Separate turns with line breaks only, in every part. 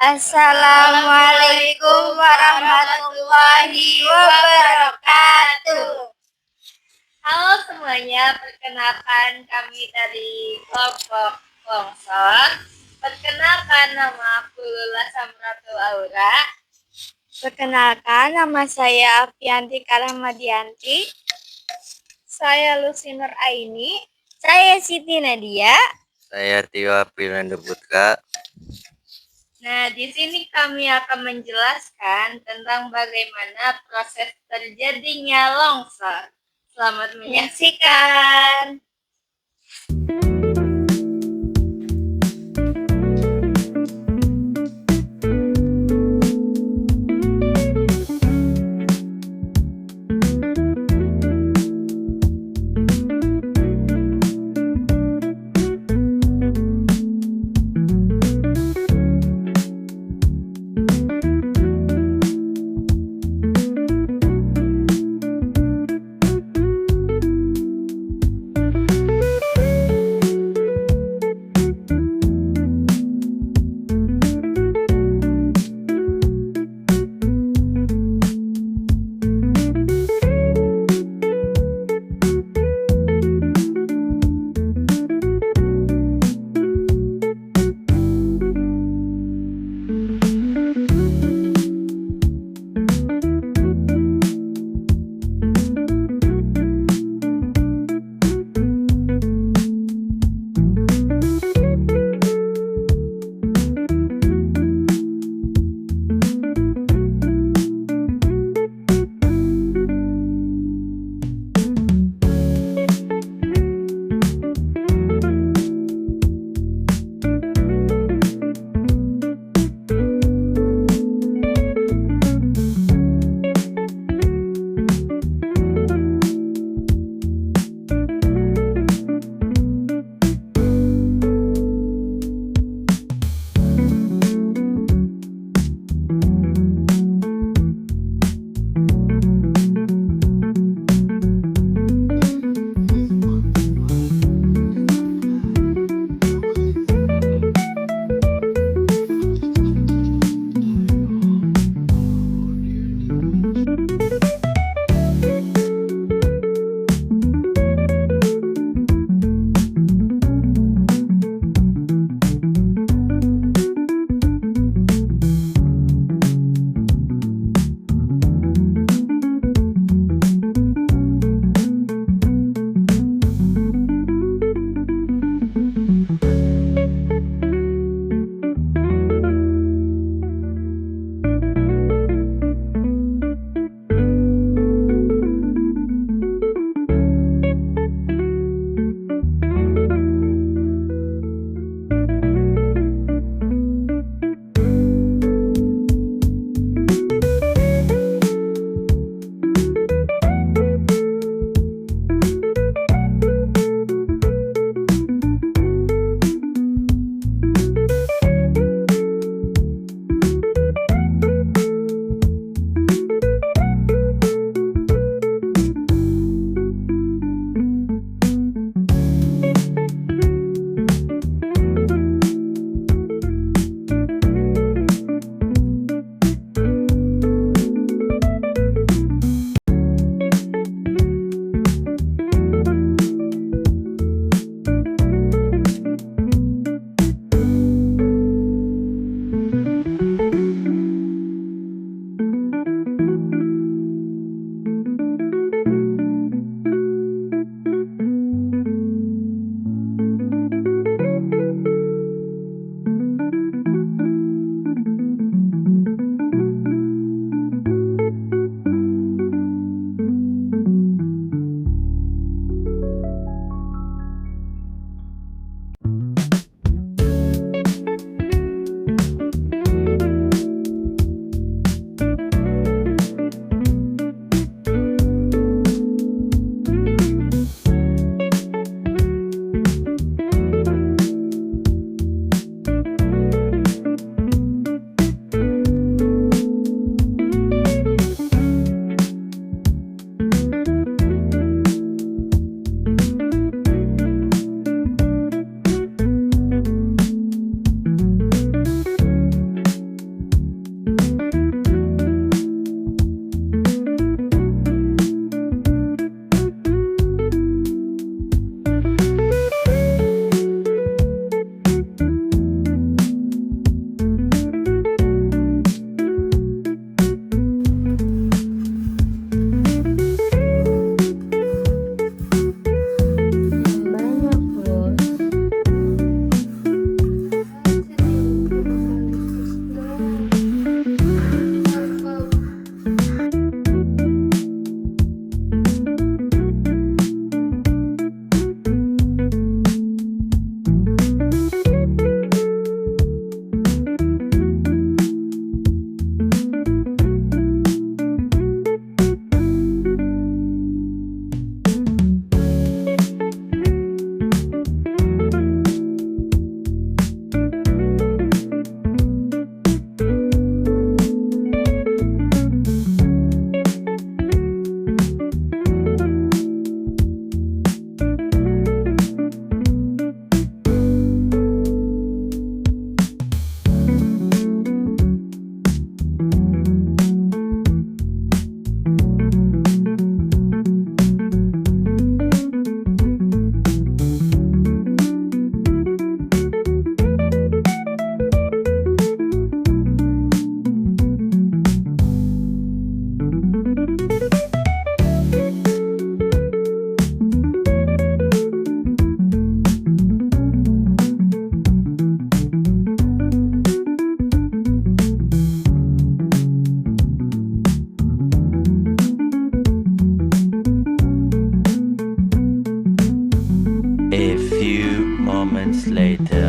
Assalamualaikum warahmatullahi wabarakatuh. Halo semuanya, perkenalkan kami dari kelompok Longsor. Perkenalkan nama aku Lula Samratul Aura. Perkenalkan nama saya Afianti Karamadianti. Saya Lusinur Aini. Saya Siti Nadia.
Saya Tio Aprilando Putra.
Nah, di sini kami akan menjelaskan tentang bagaimana proses terjadinya longsor. Selamat menyaksikan.
A few moments later.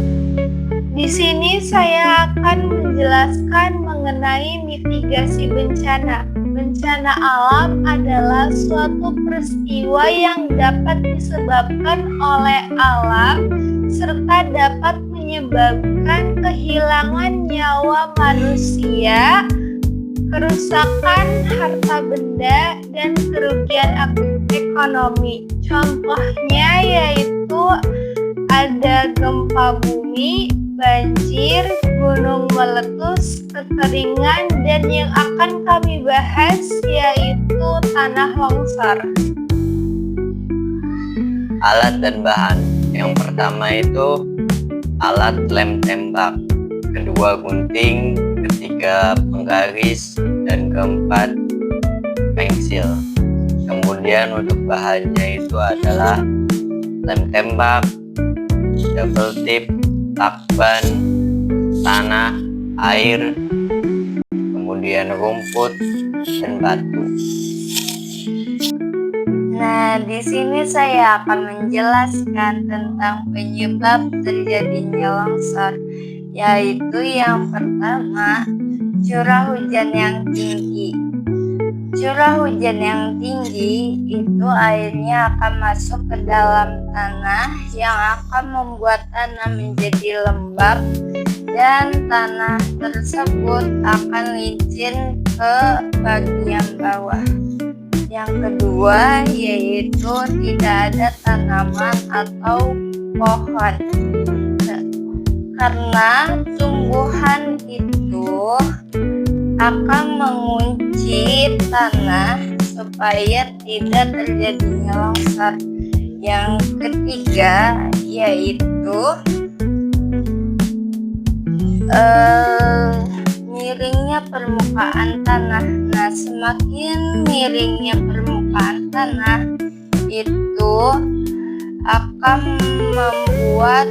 Di sini saya akan menjelaskan mengenai mitigasi bencana. Bencana alam adalah suatu peristiwa yang dapat disebabkan oleh alam serta dapat menyebabkan kehilangan nyawa manusia, kerusakan harta benda, dan kerugian ekonomi. Contohnya yaitu ada gempa bumi, banjir, gunung meletus, kekeringan, dan yang akan kami bahas yaitu tanah longsor.
Alat dan bahan. Yang pertama itu alat lem tembak, kedua gunting, ketiga penggaris, dan keempat pensil. Kemudian untuk bahannya itu adalah lem tembak, double tip, lakban, tanah, air, kemudian rumput, dan batu.
Nah, di sini saya akan menjelaskan tentang penyebab terjadinya longsor, yaitu yang pertama, curah hujan yang tinggi. Curah hujan yang tinggi itu airnya akan masuk ke dalam tanah yang akan membuat tanah menjadi lembab dan tanah tersebut akan licin ke bagian bawah. Yang kedua yaitu tidak ada tanaman atau pohon, karena tumbuhan itu akan mengunci tanah supaya tidak terjadinya longsor. Yang ketiga yaitu miringnya permukaan tanah. Nah, semakin miringnya permukaan tanah itu akan membuat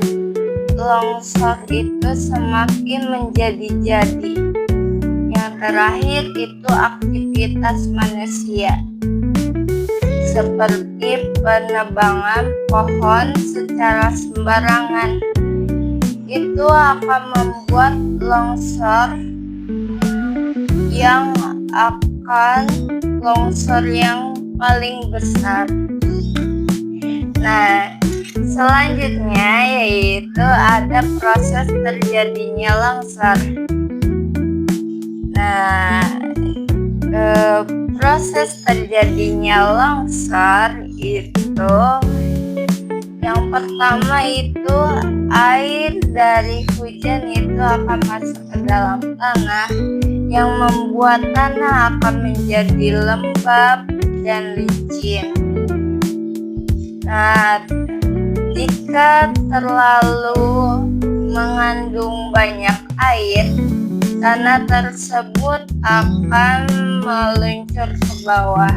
longsor itu semakin menjadi-jadi. Yang terakhir itu aktivitas manusia seperti penebangan pohon secara sembarangan. Itu akan membuat longsor yang paling besar. Nah, selanjutnya yaitu ada proses terjadinya longsor. Nah, proses terjadinya longsor itu yang pertama itu air dari hujan itu akan masuk ke dalam tanah yang membuat tanah akan menjadi lembab dan licin. Nah, jika terlalu mengandung banyak air, tanah tersebut akan meluncur ke bawah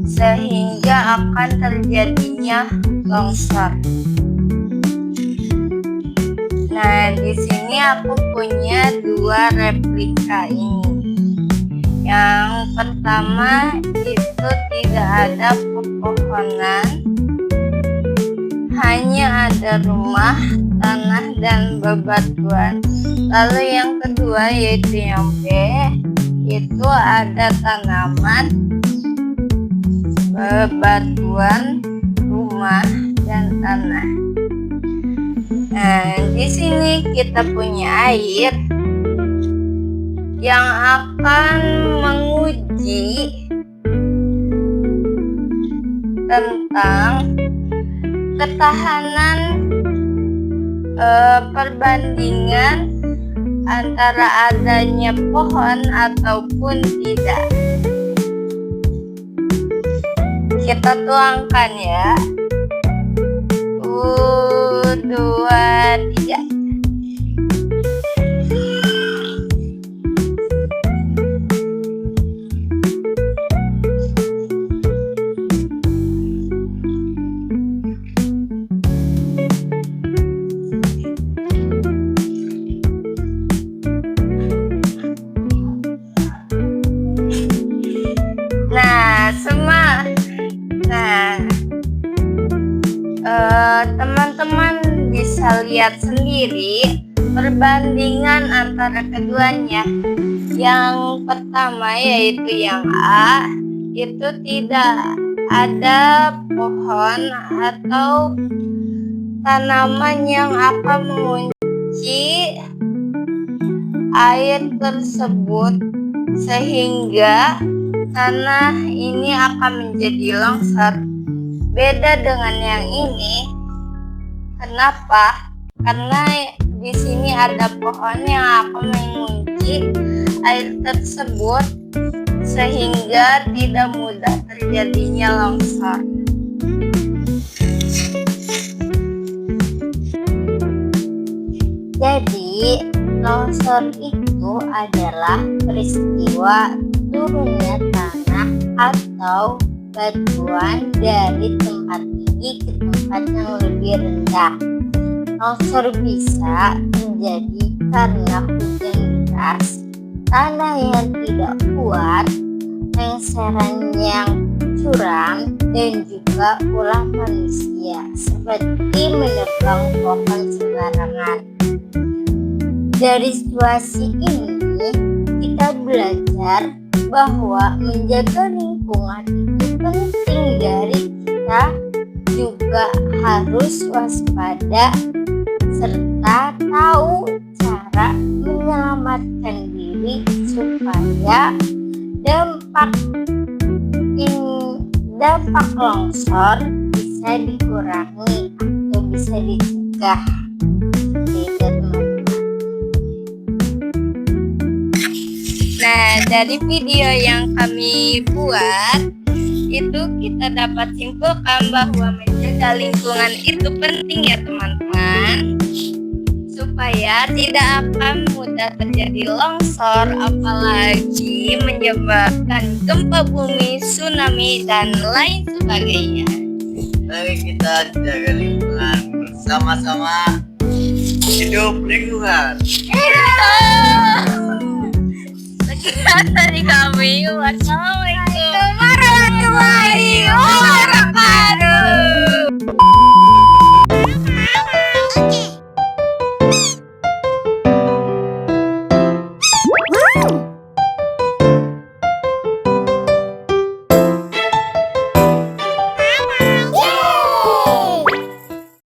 sehingga akan terjadinya longsor. Nah, di sini aku punya dua replika ini. Yang pertama itu tidak ada pepohonan, hanya ada rumah, tanah, dan bebatuan. Lalu yang kedua yaitu yang B, itu ada tanaman, bebatuan, rumah, dan tanah. Nah, di sini kita punya air yang akan menguji tentang ketahanan perbandingan antara adanya pohon ataupun tidak. Kita tuangkan ya. 1, 2, 3. teman-teman bisa lihat sendiri perbandingan antara keduanya. Yang pertama yaitu yang A, itu tidak ada pohon atau tanaman yang akan mengunci air tersebut sehingga tanah ini akan menjadi longsor. Beda dengan yang ini. Kenapa? Karena di sini ada pohon yang akan mengunci air tersebut sehingga tidak mudah terjadinya longsor. Jadi, longsor itu adalah peristiwa turunnya tanah atau batuan dari tempat tinggi ke tempat yang lebih rendah. Longsor bisa terjadi karena hujan deras, tanah yang tidak kuat, lengseran yang curam, dan juga ulah manusia seperti menebang pohon sembarangan. Dari situasi ini kita belajar bahwa menjaga lingkungan itu penting. Dari kita juga harus waspada serta tahu cara menyelamatkan diri supaya dampak longsor bisa dikurangi atau bisa dicegah. Gitu, teman-teman. Nah, dari video yang kami buat itu kita dapat simpulkan bahwa menjaga lingkungan itu penting ya teman-teman, supaya tidak akan mudah terjadi longsor, apalagi menyebabkan gempa bumi, tsunami, dan lain sebagainya.
Mari kita jaga lingkungan bersama-sama. Hidup lingkungan.
Sekian dari kami. Wassalamualaikum warahmatullahi wabarakatuh.